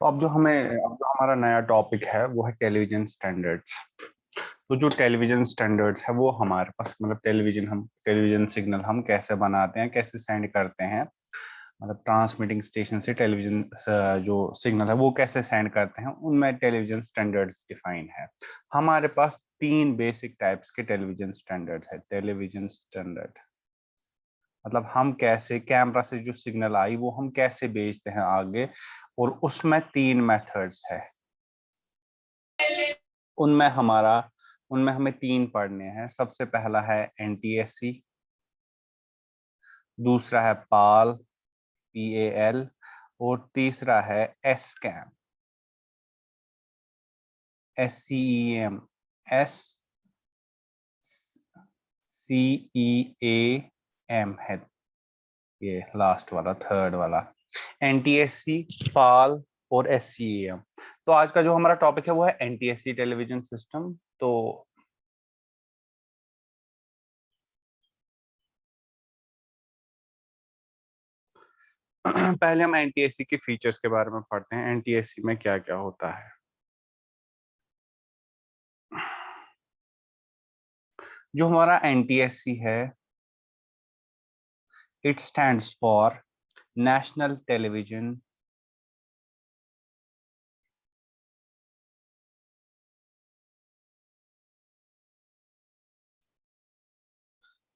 तो अब जो हमारा नया टॉपिक है वो है टेलीविजन स्टैंडर्ड्स। तो जो टेलीविजन स्टैंडर्ड्स है वो हमारे पास मतलब टेलीविजन सिग्नल हम कैसे बनाते हैं, कैसे सेंड करते हैं, मतलब ट्रांसमिटिंग स्टेशन से टेलीविजन जो सिग्नल है वो कैसे सेंड करते हैं, उनमें टेलीविजन स्टैंडर्ड्स डिफाइन है। हमारे पास तीन बेसिक टाइप्स के टेलीविजन स्टैंडर्ड्स है। टेलीविजन स्टैंडर्ड मतलब हम कैसे कैमरा से जो सिग्नल आई वो हम कैसे भेजते हैं आगे, और उसमें तीन मेथड्स है। उनमें हमारा उनमें हमें तीन पढ़ने हैं। सबसे पहला है एनटीएससी, दूसरा है पाल, PAL, और तीसरा है एसकैम, SCEM, SCEAM है ये लास्ट वाला, थर्ड वाला। एनटीएससी, पाल और SCEM। तो आज का जो हमारा टॉपिक है वो है एनटीएससी टेलीविजन सिस्टम। तो पहले हम एनटीएससी के फीचर्स के बारे में पढ़ते हैं। एनटीएससी में क्या क्या होता है। जो हमारा एनटीएससी है, it stands for national television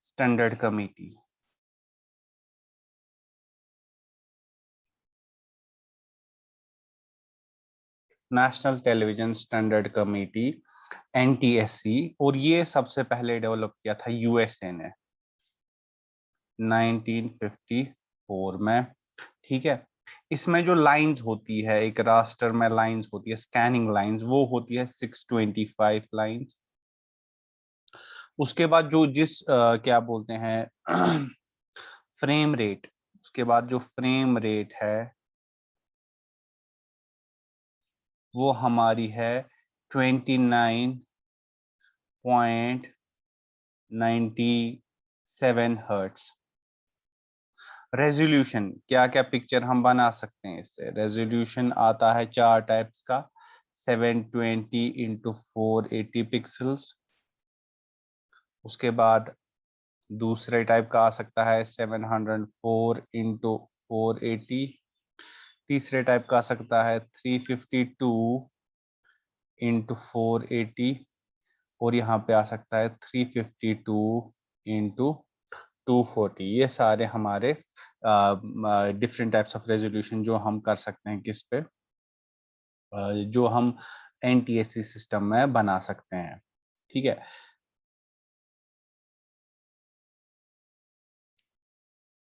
standard committee. National television standard committee, NTSC. और ये सबसे पहले डेवलप किया था यूएसए ने 1954 में। ठीक है। इसमें जो लाइंस होती है, एक रास्टर में लाइंस होती है, स्कैनिंग लाइंस, वो होती है 625 लाइंस। उसके बाद जो क्या बोलते हैं फ्रेम रेट, उसके बाद जो फ्रेम रेट है वो हमारी है 29.97 हर्ट्स। रेजोल्यूशन, क्या क्या पिक्चर हम बना सकते हैं इससे। रेजोल्यूशन आता है चार टाइप्स का: 720 × 480 पिक्सल्स। उसके बाद दूसरे टाइप का आ सकता है 704 × 480। तीसरे टाइप का आ सकता है 352 × 480। और यहाँ पे आ सकता है 352 × 240। ये सारे हमारे डिफरेंट टाइप्स ऑफ रेजोल्यूशन जो हम कर सकते हैं किस पे, जो हम एनटीएससी सिस्टम में बना सकते हैं। ठीक है।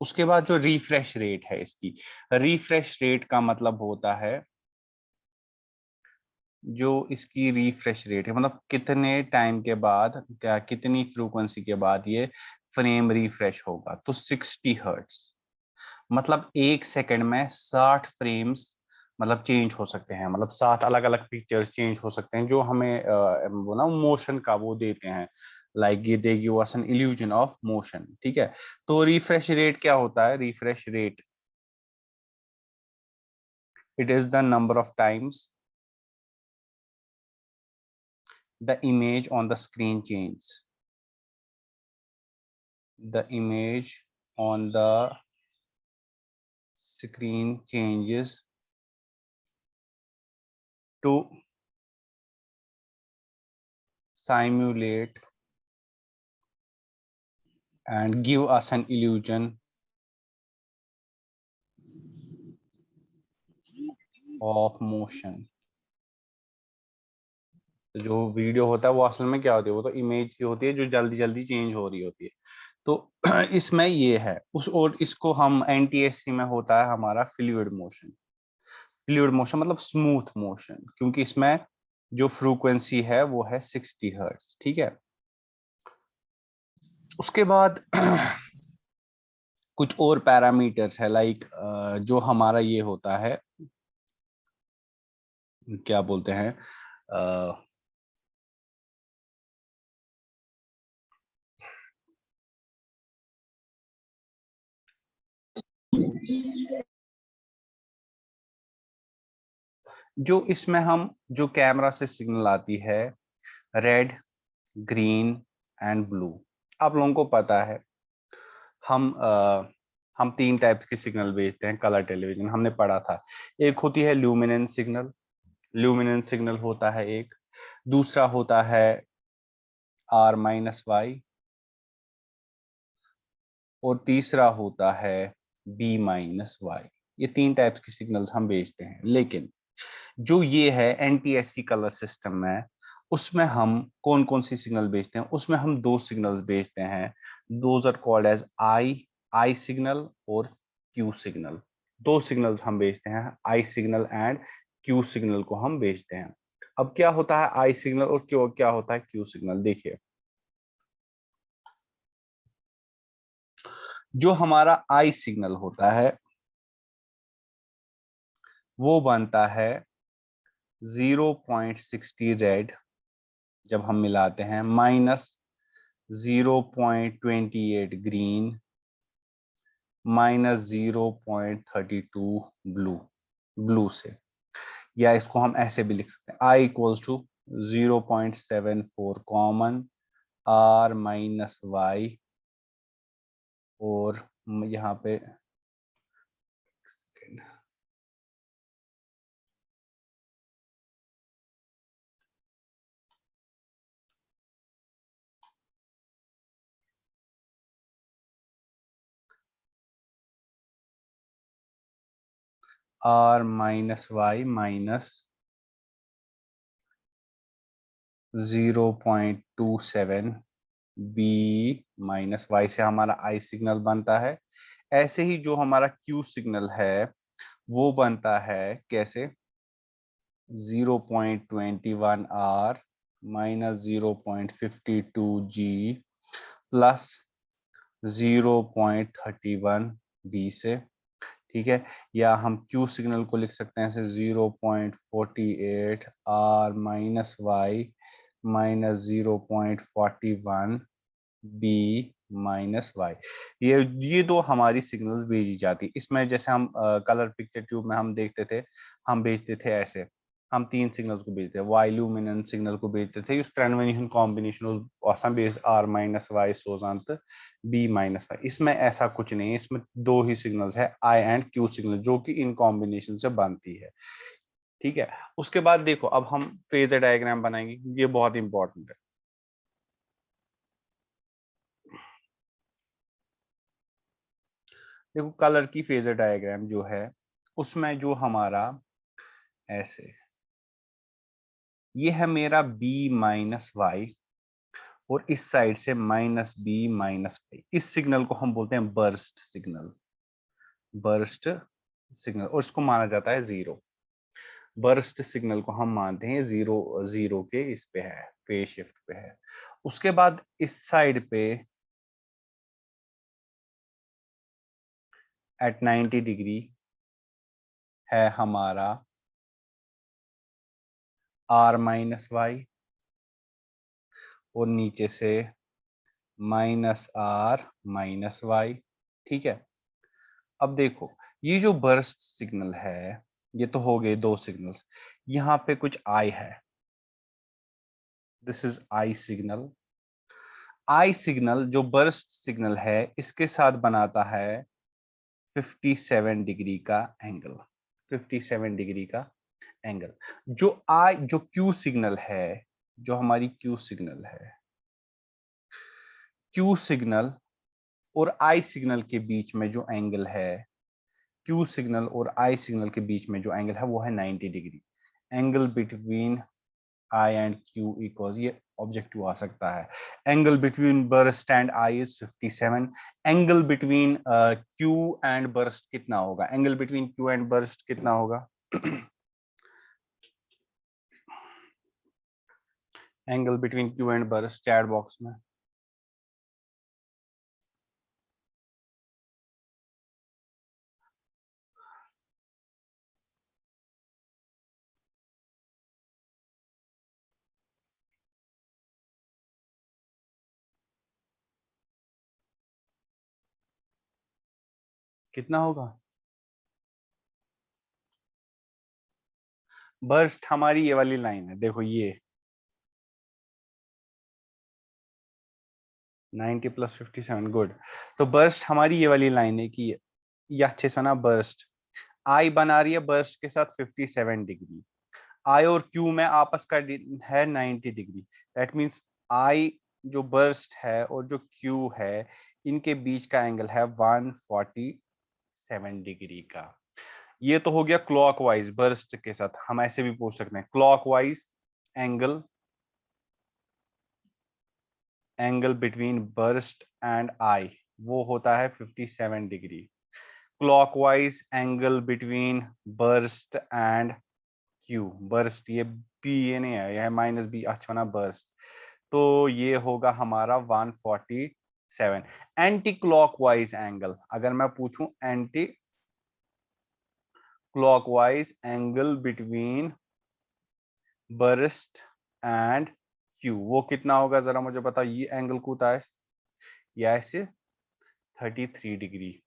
उसके बाद जो रिफ्रेश रेट है इसकी, रिफ्रेश रेट का मतलब होता है जो इसकी रिफ्रेश रेट है, मतलब कितने टाइम के बाद, क्या कितनी फ्रीक्वेंसी के बाद ये फ्रेम रिफ्रेश होगा। तो 60 हर्ट्स मतलब 1 सेकंड में 60 फ्रेम्स मतलब चेंज हो सकते हैं, मतलब 7 अलग अलग पिक्चर्स चेंज हो सकते हैं जो हमें वो ना मोशन का वो देते हैं। लाइक ये they give us an illusion of motion. ठीक है। तो रिफ्रेश रेट क्या होता है? Refresh rate, it is the number of times the image on the screen changes. The image on the screen changes to simulate and give us an illusion of motion. तो जो video होता है वो असल में क्या होती है, वो तो इमेज की होती है जो जल्दी जल्दी चेंज हो रही होती है। तो इसमें ये है उस, और इसको हम एनटीएससी में होता है हमारा फ्लूइड मोशन। फ्लूइड मोशन मतलब स्मूथ मोशन, क्योंकि इसमें जो फ्रीक्वेंसी है वो है 60 हर्ट्ज। ठीक है। उसके बाद कुछ और पैरामीटर्स है, लाइक जो हमारा ये होता है, क्या बोलते हैं, जो इसमें हम जो कैमरा से सिग्नल आती है, रेड, ग्रीन एंड ब्लू। आप लोगों को पता है हम हम तीन टाइप्स की सिग्नल भेजते हैं कलर टेलीविजन, हमने पढ़ा था। एक होती है ल्यूमिनेंस सिग्नल, ल्यूमिनेंस सिग्नल होता है एक। दूसरा होता है R-Y, और तीसरा होता है B-Y। ये तीन टाइप्स की सिग्नल्स हम भेजते हैं। लेकिन जो ये है NTSC कलर सिस्टम में, उसमें हम कौन कौन सी सिग्नल भेजते हैं? उसमें हम दो सिग्नल्स भेजते हैं। Those are called as I signal और क्यू सिग्नल। दो सिग्नल्स हम भेजते हैं, I signal and Q signal को हम भेजते हैं। अब क्या होता है आई सिग्नल और क्यों क्या होता है क्यू सिग्नल? देखिए, जो हमारा आई सिग्नल होता है वो बनता है 0.60 रेड, जब हम मिलाते हैं, minus 0.28 green, minus 0.32 blue, blue से। या इसको हम ऐसे भी लिख सकते हैं, I equals to 0.74 common, R-Y, और यहाँ पे R-Y माइनस 0.27 B-Y से हमारा आई सिग्नल बनता है। ऐसे ही जो हमारा क्यू सिग्नल है वो बनता है कैसे? 0.21 R minus 0.52 G plus 0.31 B से। ठीक है, या हम क्यू सिग्नल को लिख सकते हैं ऐसे 0.48 R-Y माइनस 0.41 B-Y। ये दो हमारी सिग्नल्स भेजी जाती। इसमें जैसे हम कलर पिक्चर ट्यूब में हम देखते थे, हम भेजते थे ऐसे, हम तीन सिग्नल्स को भेजते थे। वाई ल्यूमिनेंस सिग्नल को भेजते थे, उस ट्रेनवेनियन कॉम्बिनेशन आसान बेस R-Y सोजांत B-Y। इसमें ऐसा कुछ नहीं है, इसमें दो ही सिग्नल्स है, आई एंड क्यू सिग्नल, जो कि इन कॉम्बिनेशन से बनती है। ठीक है, उसके बाद देखो अब हम फेजर डायग्राम बनाएंगे, ये बहुत इंपॉर्टेंट है। देखो कलर की फेजर डायग्राम जो है उसमें जो हमारा ऐसे, ये है मेरा B-Y, और इस साइड से -B-Y। इस सिग्नल को हम बोलते हैं बर्स्ट सिग्नल, बर्स्ट सिग्नल, और इसको माना जाता है जीरो। बर्स्ट सिग्नल को हम मानते हैं जीरो, जीरो के इस पे है, फेज शिफ्ट पे है। उसके बाद इस साइड पे एट 90 डिग्री है हमारा R-Y, और नीचे से -R-Y। ठीक है, अब देखो ये जो बर्स्ट सिग्नल है, ये तो हो गए दो सिग्नल्स। यहाँ पे कुछ आई है, this is I signal. I signal जो बर्स्ट सिग्नल है इसके साथ बनाता है 57 डिग्री का एंगल, 57 डिग्री का एंगल। जो क्यू सिग्नल है, जो हमारी क्यू सिग्नल है, क्यू सिग्नल और आई सिग्नल के बीच में जो एंगल है, क्यू सिग्नल और आई सिग्नल के बीच में जो एंगल है वो है 90 degree. Angle between I and Q equal, ये ऑब्जेक्टिव आ सकता है, angle between burst and I is 57। Angle between Q and burst कितना होगा? Angle between Q and burst कितना होगा? Angle between Q and burst chat box में। कितना होगा? बर्स्ट हमारी ये वाली लाइन है, देखो ये 90 + 57, गुड। तो बर्स्ट हमारी ये वाली लाइन है कि ये अच्छे से ना, बर्स्ट आई बना रही है बर्स्ट के साथ 57 डिग्री। आई और क्यू में आपस का है 90 डिग्री। दैट मींस आई जो बर्स्ट है और जो क्यू है, इनके बीच का एंगल है 147 डिग्री का। ये तो हो गया क्लॉकवाइज बर्स्ट के साथ। हम ऐसे भी पूछ सकते हैं clockwise angle, angle between burst and I वो होता है 57 degree. Clockwise angle between burst and Q, burst ये बी, ये नहीं है, यह है -b, अच्छा ना बर्स्ट, तो ये होगा हमारा 147। एंटी क्लॉकवाइज एंगल, अगर मैं पूछूं anti clockwise angle between burst and Q, वो कितना होगा जरा मुझे बताओ। ये एंगल कूता है या ऐसे 33 डिग्री।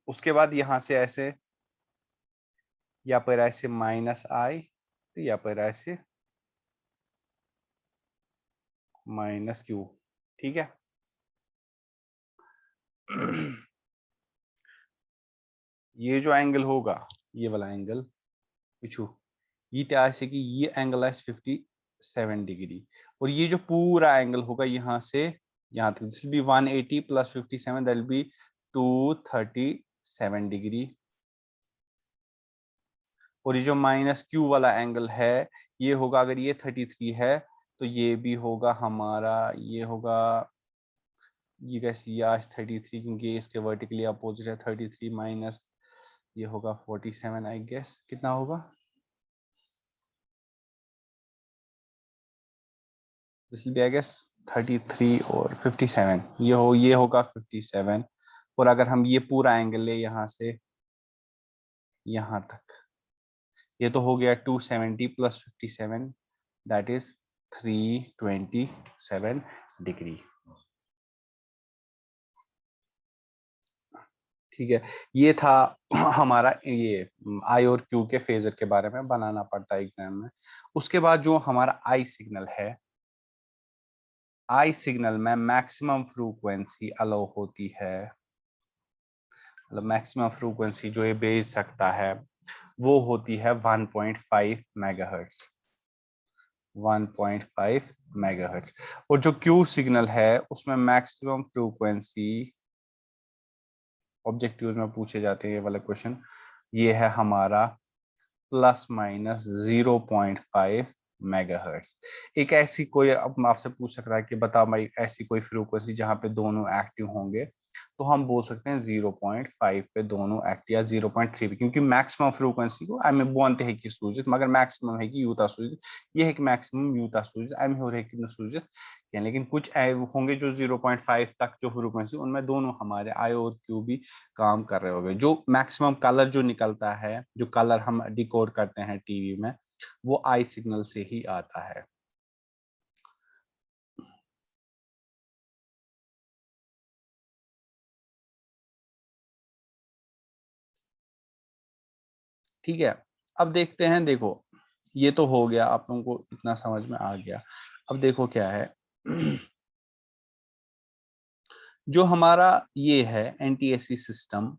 उसके बाद यहां से ऐसे या पर ऐसे -i, या पर ऐसे -q, ठीक है। ये जो एंगल होगा, ये वाला एंगल पिछू, ये क्या से कि ये एंगल है 57 डिग्री, और ये जो पूरा एंगल होगा यहाँ से यहाँ तक, this will B 180 + 57, that will be 237 degree. और ये जो -q वाला एंगल है, ये होगा, अगर ये 33 है तो ये भी होगा हमारा, ये होगा, ये कैसे, ये आज 33 क्योंकि इसके वर्टिकली अपोजिट है, 33 माइनस ये होगा 47, आई गेस कितना होगा, this will be I guess 33 और 57, ये होगा 57। और अगर हम ये पूरा एंगल ले यहाँ से यहाँ तक, ये तो हो गया 270 + 57, दैट इज 327 डिग्री। ठीक है, ये था हमारा ये आई और क्यू के फेजर के बारे में बनाना पड़ता है एग्जाम में। उसके बाद जो हमारा आई सिग्नल है, आई सिग्नल में मैक्सिमम फ्रीक्वेंसी अलाउ होती है, मतलब मैक्सिमम फ्रीक्वेंसी जो ये भेज सकता है वो होती है 1.5 मेगाहर्ट्ज, 1.5 मेगाहर्ट्ज। और जो क्यू सिग्नल है उसमें मैक्सिमम फ्रीक्वेंसी, ऑब्जेक्टिव्स में पूछे जाते हैं ये वाले क्वेश्चन, ये है हमारा ±0.5 मेगाहर्ट्ज। एक ऐसी कोई, अब आपसे पूछ सकता है कि बता भाई ऐसी कोई फ्रीक्वेंसी जहां पे दोनों एक्टिव होंगे, तो हम बोल सकते हैं 0.5 पे दोनों एक्टिव, या 0.3 पे, क्योंकि मैक्सिमम फ्रीक्वेंसी को आम बोलते हैं कि सूजित, मगर मैक्सिमम है कि यूता सूजित, ये है कि मैक्सिमम यूता सूजित आम हो रहे कि सूजित, लेकिन कुछ होंगे जो 0.5 तक जो फ्रीक्वेंसी, उनमें दोनों हमारे आई और क्यू भी काम कर रहे होंगे। जो मैक्सिमम कलर जो निकलता है, जो कलर हम डिकोड करते हैं टीवी में, वो आई सिग्नल से ही आता है। ठीक है, अब देखते हैं, देखो ये तो हो गया, आप लोगों को इतना समझ में आ गया। अब देखो क्या है, जो हमारा ये है एनटीएससी सिस्टम,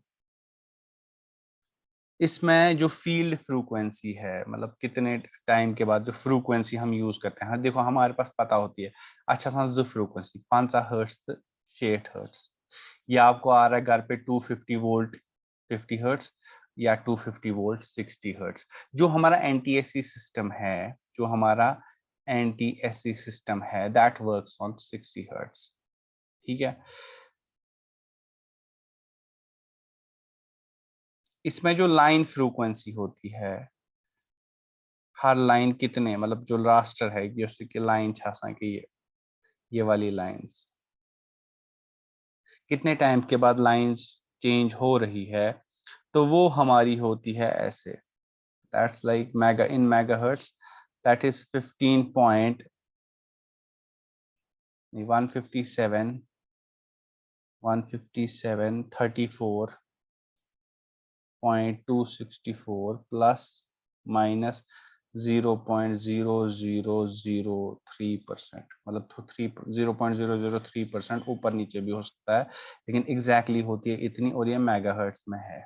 इसमें जो फील्ड फ्रीक्वेंसी है, मतलब कितने टाइम के बाद जो फ्रीक्वेंसी हम यूज करते हैं, हाँ देखो हमारे पास पता होती है अच्छा सा जो फ्रीक्वेंसी 5 हर्ट्स 6 हर्ट्स, ये आपको आ रहा है घर पे 250 वोल्ट 50 हर्ट्स, या 250 वोल्ट 60 हर्ट्स। जो हमारा एनटीएससी सिस्टम है, जो हमारा एनटीएससी सिस्टम है, दैट वर्क्स ऑन 60 हर्ट्स। ठीक है, इसमें जो लाइन फ्रीक्वेंसी होती है, हर लाइन कितने, मतलब जो रास्टर है जैसे कि लाइन छासा की ये वाली लाइंस, कितने टाइम के बाद लाइंस चेंज हो रही है, तो वो हमारी होती है ऐसे, that's like mega in megahertz, that is 15 point 157 157 34.264 plus minus 0.0003%, मतलब 0.003% ऊपर नीचे भी हो सकता है, लेकिन एग्जैक्टली होती है इतनी, और ये मेगाहर्ट्ज में है।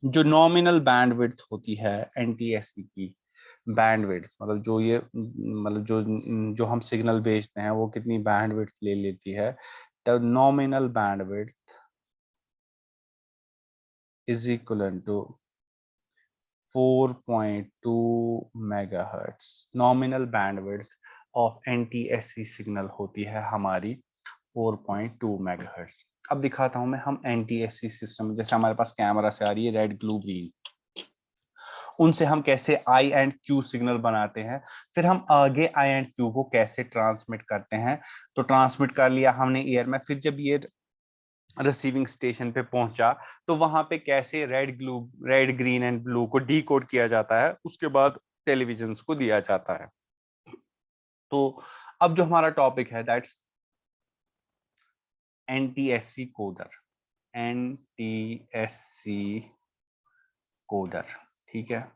जो नॉमिनल बैंडविड्थ होती है एनटीएससी की, बैंडविड्थ मतलब जो ये मतलब जो हम सिग्नल भेजते हैं वो कितनी बैंडविड्थ ले लेती है, the nominal bandwidth is equal to 4.2 megahertz. Nominal bandwidth of NTSC signal होती है हमारी 4.2 मेगाहर्ट्ज। अब दिखाता हूं मैं, हम एनटीएससी सिस्टम जैसे हमारे पास कैमरा से आ रही है रेड ब्लू ग्रीन, उनसे हम कैसे आई एंड क्यू सिग्नल बनाते हैं, फिर हम आगे आई एंड क्यू को कैसे ट्रांसमिट करते हैं। तो ट्रांसमिट कर लिया हमने एयर में, फिर जब ये रिसीविंग स्टेशन पे पहुंचा तो वहां पे कैसे रेड ग्रीन एंड ब्लू को डी कोड किया जाता है, उसके बाद टेलीविजन को दिया जाता है। तो अब जो हमारा टॉपिक है that's NTSC coder, NTSC coder, ठीक है।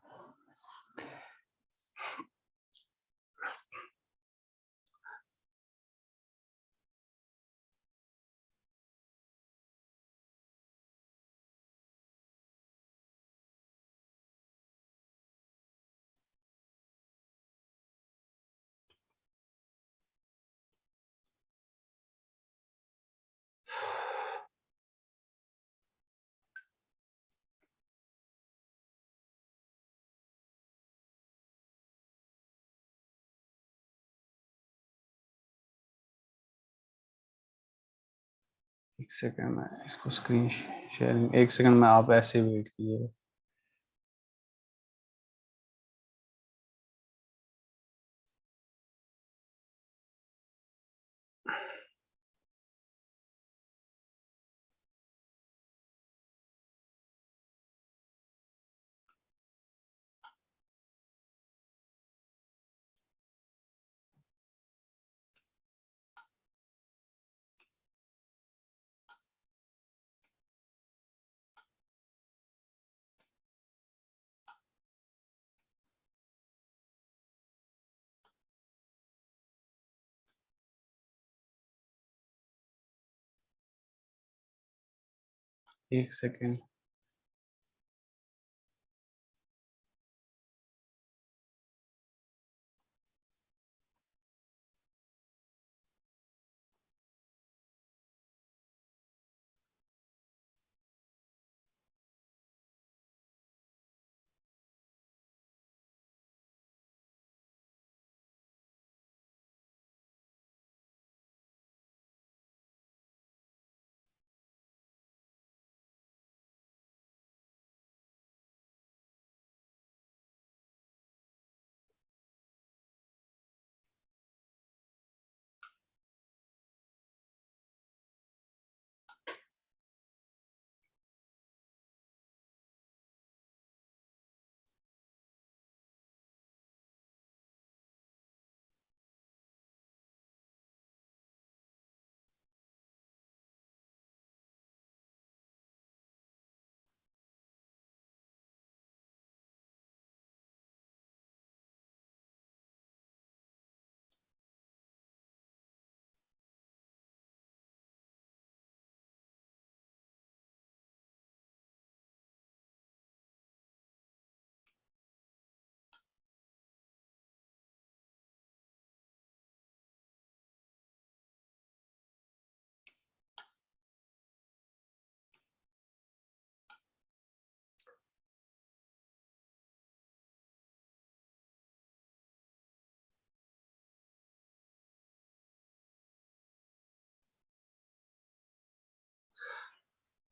एक सेकंड में इसको स्क्रीन शेयरिंग, एक सेकंड में आप ऐसे वेट कीजिए। एक सेकंड।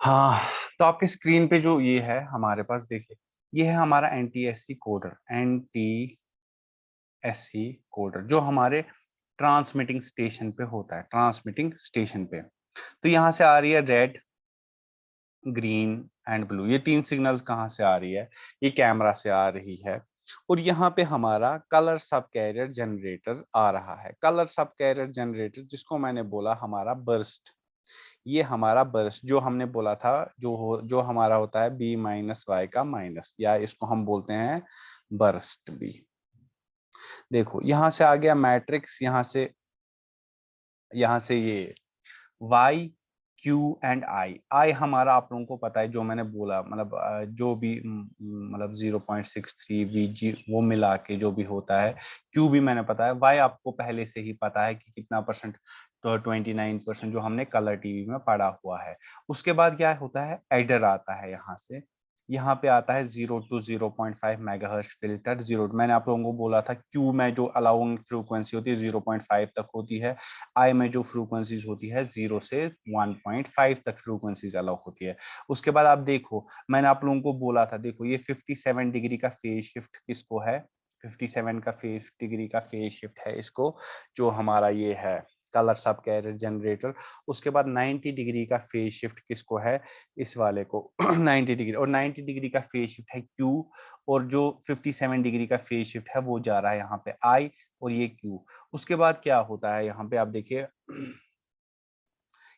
हाँ, तो आपके स्क्रीन पे जो ये है हमारे पास, देखिए ये है हमारा एनटीएससी कोडर, एनटीएससी कोडर जो हमारे ट्रांसमिटिंग स्टेशन पे होता है, ट्रांसमिटिंग स्टेशन पे। तो यहाँ से आ रही है रेड ग्रीन एंड ब्लू, ये तीन सिग्नल्स कहाँ से आ रही है, ये कैमरा से आ रही है। और यहाँ पे हमारा कलर सब कैरियर जनरेटर आ रहा है, कलर सब कैरियर जनरेटर जिसको मैंने बोला हमारा बर्स्ट। ये हमारा बर्स्ट जो हमने बोला था, जो हमारा होता है बी माइनस वाई का माइनस, या इसको हम बोलते हैं बर्स्ट बी। देखो यहां से आ गया मैट्रिक्स, यहां से ये y q एंड i हमारा आप लोगों को पता है, जो मैंने बोला मतलब जो भी मतलब 0.63 vg वो मिला के जो भी होता है, q भी मैंने पता है, y आपको पहले से ही पता है कि कितना परसेंट, तो 29% जो हमने कलर टीवी में पढ़ा हुआ है। उसके बाद क्या होता है, एडर आता है यहाँ पे आता है 0 to 0.5 मेगाहर्ट्ज फिल्टर। जीरो मैंने आप लोगों को बोला था, क्यू में जो अलाउंग फ्रीक्वेंसी होती है 0.5 तक होती है, आई में जो फ्रीक्वेंसीज होती है 0 से 1.5 तक फ्रीक्वेंसीज अलाउ होती है। उसके बाद आप देखो, मैंने आप लोगों को बोला था, देखो ये 57 डिग्री का फेज शिफ्ट किसको है, 57 का फेज डिग्री का फेज शिफ्ट है इसको, जो हमारा ये है कलर सब कैरियर जनरेटर। उसके बाद 90 डिग्री का फेज शिफ्ट किसको है, इस वाले को 90 डिग्री, और 90 डिग्री का फेज शिफ्ट है क्यू, और जो 57 डिग्री का फेज शिफ्ट है वो जा रहा है यहाँ पे आई, और ये क्यू। उसके बाद क्या होता है यहाँ पे आप देखिए,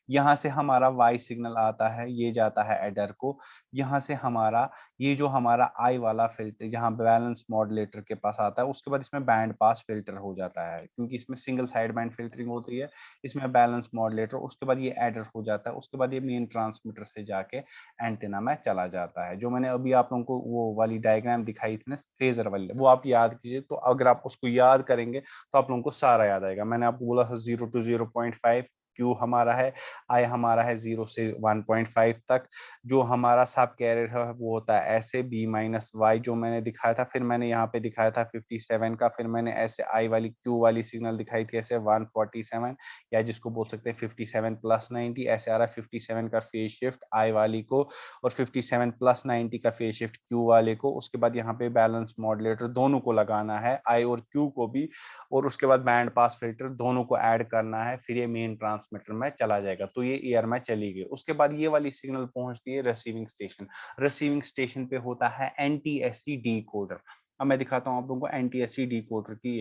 यहाँ से हमारा वाई सिग्नल आता है, ये जाता है एडर को, यहाँ से हमारा ये जो हमारा आई वाला फिल्टर यहाँ बैलेंस मॉडुलेटर के पास आता है। उसके बाद इसमें बैंड पास फिल्टर हो जाता है, क्योंकि इसमें सिंगल साइड बैंड फिल्टरिंग होती है, इसमें बैलेंस मॉडुलेटर, उसके बाद ये एडर हो जाता है, उसके बाद ये मेन ट्रांसमीटर से जाके एंटेना में चला जाता है। जो मैंने अभी आप लोगों को वो वाली डायग्राम दिखाई थी ना फेजर वाली, वो आप याद कीजिए, तो अगर आप उसको याद करेंगे तो आप लोगों को सारा याद आएगा। मैंने आपको बोला था 0 to 0.5 क्यू हमारा है, आई हमारा है 0 से 1.5 तक, जो हमारा सब कैरियर है वो होता है ऐसे बी माइनस वाई जो मैंने दिखाया था, फिर मैंने यहाँ पे दिखाया था 57 का, फिर मैंने ऐसे आई वाली क्यू वाली सिग्नल दिखाई थी ऐसे 147, या जिसको बोल सकते हैं 57 प्लस 90, ऐसे आ रहा है 57 का फेज शिफ्ट आई वाली को, और 57 प्लस 90 का फेज शिफ्ट क्यू वाले को। उसके बाद यहाँ पे बैलेंस मॉडुलेटर दोनों को लगाना है, आई और क्यू को भी, और उसके बाद बैंड पास फिल्टर दोनों को ऐड करना है, फिर ये मेन ट्रांसमीटर में चला जाएगा, तो ये एयर में चली गई। उसके बाद ये वाली सिग्नल पहुंचती है रिसीविंग स्टेशन, रिसीविंग स्टेशन पे होता है एनटीएससी डी कोडर। अब मैं दिखाता हूँ आप लोगों को एनटीएससी डी कोडर की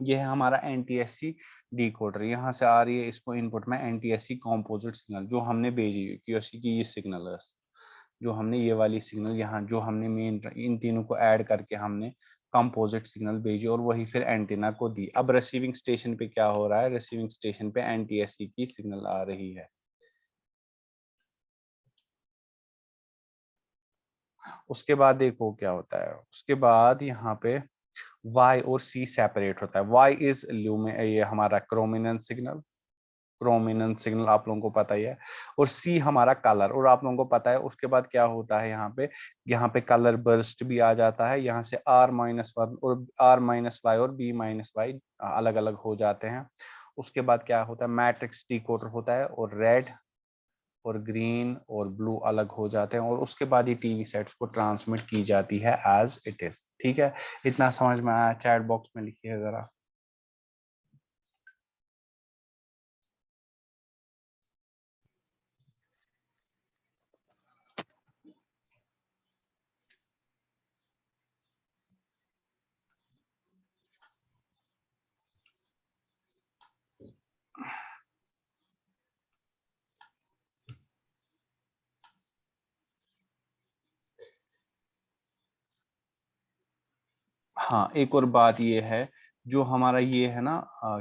ये है हमारा एनटीएससी डी कोडर, यहाँ से आ रही है इसको इनपुट में एनटीएससी कॉम्पोजिट सिग्नल जो हमने भेजी क्यूएससी की ये सिग्नल है, जो हमने ये वाली सिग्नल यहाँ जो हमने मेन इन तीनों को ऐड करके हमने कंपोजिट सिग्नल भेजी, और वही फिर एंटीना को दी। अब रिसीविंग स्टेशन पे क्या हो रहा है, रिसीविंग स्टेशन पे एनटीएससी की सिग्नल आ रही है। उसके बाद देखो क्या होता है, उसके बाद यहाँ पे Y और C सेपरेट होता है। Y इज ल्यूमिन, ये हमारा क्रोमिनेंस सिग्नल, क्रोमिनेंस सिग्नल आप लोगों को पता ही है, और C हमारा कलर, और आप लोगों को पता है उसके बाद क्या होता है यहाँ पे कलर बर्स्ट भी आ जाता है, यहाँ से R-1 और R-Y और B-Y अलग अलग हो जाते हैं। उसके बाद क्या होता है, मैट्रिक्स डिकोडर होता है, और रेड और ग्रीन और ब्लू अलग हो जाते हैं, और उसके बाद ही टीवी सेट्स को ट्रांसमिट की जाती है एज इट इज। ठीक है, इतना समझ में आया, चैट बॉक्स में लिखिए जरा। हाँ, एक और बात ये है, जो हमारा ये है ना,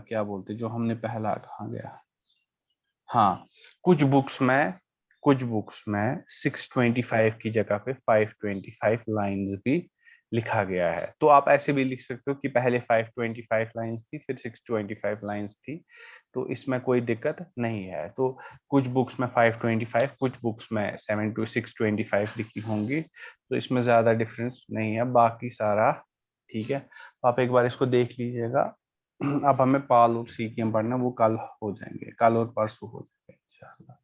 क्या बोलते, जो हमने पहला कहाँ गया, हाँ, कुछ बुक्स में कुछ बुक्स में 625 की जगह पे 525 लाइंस भी लिखा गया है। तो आप ऐसे भी लिख सकते हो कि पहले 525 लाइंस थी, फिर 625 लाइंस थी, तो इसमें कोई दिक्कत नहीं है। तो कुछ बुक्स में 525, कुछ बुक्स में 625 लिखी होंगी, तो इसमें ज्यादा डिफरेंस नहीं है, बाकी सारा ठीक है। तो आप एक बार इसको देख लीजिएगा। अब हमें पाल और सीक्वेम पढ़ना, वो कल हो जाएंगे, कल और परसों हो जाएंगे इंशाल्लाह।